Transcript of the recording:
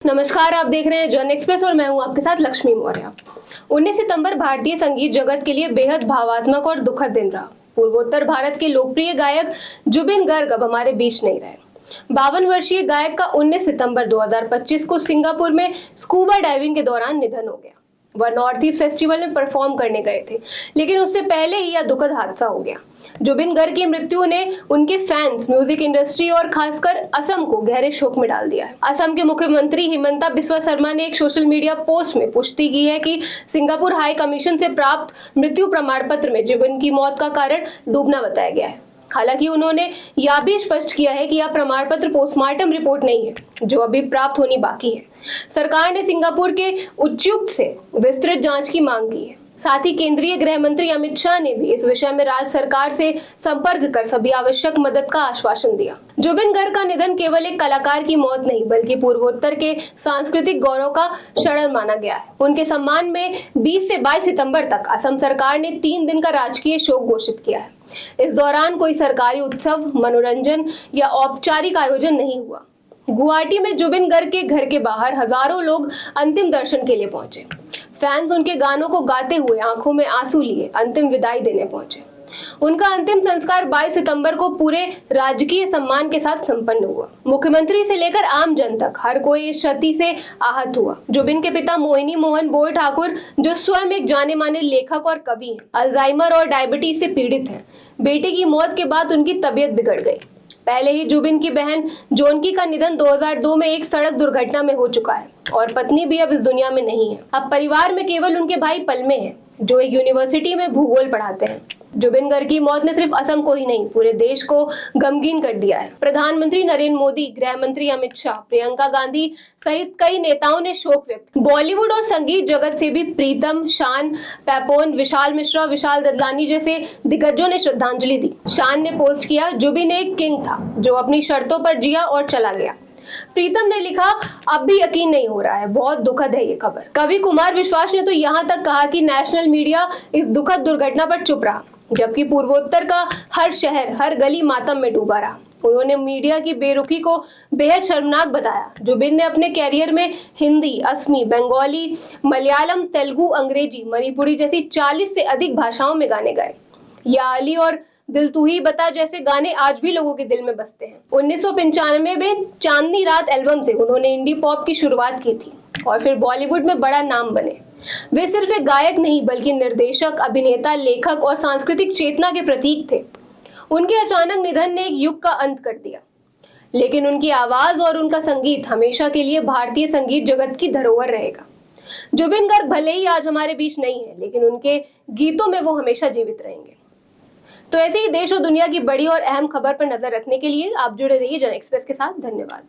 नमस्कार, आप देख रहे हैं जन एक्सप्रेस और मैं हूं आपके साथ लक्ष्मी मौर्य। 19 सितंबर भारतीय संगीत जगत के लिए बेहद भावात्मक और दुखद दिन रहा। पूर्वोत्तर भारत के लोकप्रिय गायक जुबिन गर्ग अब हमारे बीच नहीं रहे। 52 वर्षीय गायक का 19 सितंबर 2025 को सिंगापुर में स्कूबा डाइविंग के दौरान निधन हो गया। वह नॉर्थ ईस्ट फेस्टिवल में परफॉर्म करने गए थे, लेकिन उससे पहले ही यह दुखद हादसा हो गया। जुबिन गर्ग की मृत्यु ने उनके फैंस, म्यूजिक इंडस्ट्री और खासकर असम को गहरे शोक में डाल दिया है। असम के मुख्यमंत्री हिमंता बिस्वा शर्मा ने एक सोशल मीडिया पोस्ट में पुष्टि की है कि सिंगापुर हाई कमीशन से प्राप्त मृत्यु प्रमाण पत्र में जुबिन की मौत का कारण डूबना बताया गया है। हालांकि उन्होंने यह भी स्पष्ट किया है कि यह प्रमाण पत्र पोस्टमार्टम रिपोर्ट नहीं है, जो अभी प्राप्त होनी बाकी है। सरकार ने सिंगापुर के उच्चायुक्त से विस्तृत जांच की मांग की है। साथ ही केंद्रीय गृह मंत्री अमित शाह ने भी इस विषय में राज्य सरकार से संपर्क कर सभी आवश्यक मदद का आश्वासन दिया। जुबिन गर्ग का निधन केवल एक कलाकार की मौत नहीं, बल्कि पूर्वोत्तर के सांस्कृतिक गौरव का क्षरण माना गया है। उनके सम्मान में 20 से 22 सितंबर तक असम सरकार ने 3 दिन का राजकीय शोक घोषित किया है। इस दौरान कोई सरकारी उत्सव, मनोरंजन या औपचारिक आयोजन नहीं हुआ। गुवाहाटी में जुबिन गर्ग के घर के बाहर हजारों लोग अंतिम दर्शन के लिए पहुंचे। फैंस उनके गानों को गाते हुए आंखों में आंसू लिए अंतिम विदाई देने पहुंचे। उनका अंतिम संस्कार 22 सितंबर को पूरे राजकीय सम्मान के साथ संपन्न हुआ। मुख्यमंत्री से लेकर आम जन तक हर कोई इस क्षति से आहत हुआ। जुबिन के पिता मोहिनी मोहन बोय ठाकुर, जो स्वयं एक जाने माने लेखक और कवि हैं, अल्जाइमर और डायबिटीज से पीड़ित हैं। बेटे की मौत के बाद उनकी तबीयत बिगड़ गई। पहले ही जुबिन की बहन जोनकी का निधन 2002 में एक सड़क दुर्घटना में हो चुका है और पत्नी भी अब इस दुनिया में नहीं है। अब परिवार में केवल उनके भाई पलमे हैं, जो एक यूनिवर्सिटी में भूगोल पढ़ाते हैं। जुबिन गर्ग की मौत ने सिर्फ असम को ही नहीं, पूरे देश को गमगीन कर दिया है। प्रधानमंत्री नरेंद्र मोदी, गृह मंत्री अमित शाह, प्रियंका गांधी सहित कई नेताओं ने शोक व्यक्त। बॉलीवुड और संगीत जगत से भी प्रीतम, शान पैपोन, विशाल मिश्रा, विशाल ददलानी जैसे दिग्गजों ने श्रद्धांजलि दी। शान ने पोस्ट किया, जुबिन एक किंग था जो अपनी शर्तों पर जिया और चला गया। प्रीतम ने लिखा, अब भी यकीन नहीं हो रहा है, बहुत दुखद है ये खबर। कवि कुमार विश्वास ने तो यहाँ तक कहा कि नेशनल मीडिया इस दुखद दुर्घटना पर चुप रहा, जबकि पूर्वोत्तर का हर शहर, हर गली मातम में डूबा रहा। उन्होंने मीडिया की बेरुखी को बेहद शर्मनाक बताया। जुबिन ने अपने कैरियर में हिंदी, असमी, बंगाली, मलयालम, तेलुगु, अंग्रेजी, मणिपुरी जैसी 40 से अधिक भाषाओं में गाने गाए। या अली और दिल तू ही बता जैसे गाने आज भी लोगों के दिल में बसते हैं। 1995 में चांदनी रात एल्बम से उन्होंने इंडी पॉप की शुरुआत की थी और फिर बॉलीवुड में बड़ा नाम बने। वे सिर्फ एक गायक नहीं, बल्कि निर्देशक, अभिनेता, लेखक और सांस्कृतिक चेतना के प्रतीक थे। उनके अचानक निधन ने एक युग का अंत कर दिया, लेकिन उनकी आवाज और उनका संगीत हमेशा के लिए भारतीय संगीत जगत की धरोहर रहेगा। जुबिन गर्ग भले ही आज हमारे बीच नहीं है, लेकिन उनके गीतों में वो हमेशा जीवित रहेंगे। तो ऐसे ही देश और दुनिया की बड़ी और अहम खबर पर नजर रखने के लिए आप जुड़े रहिए जन एक्सप्रेस के साथ। धन्यवाद।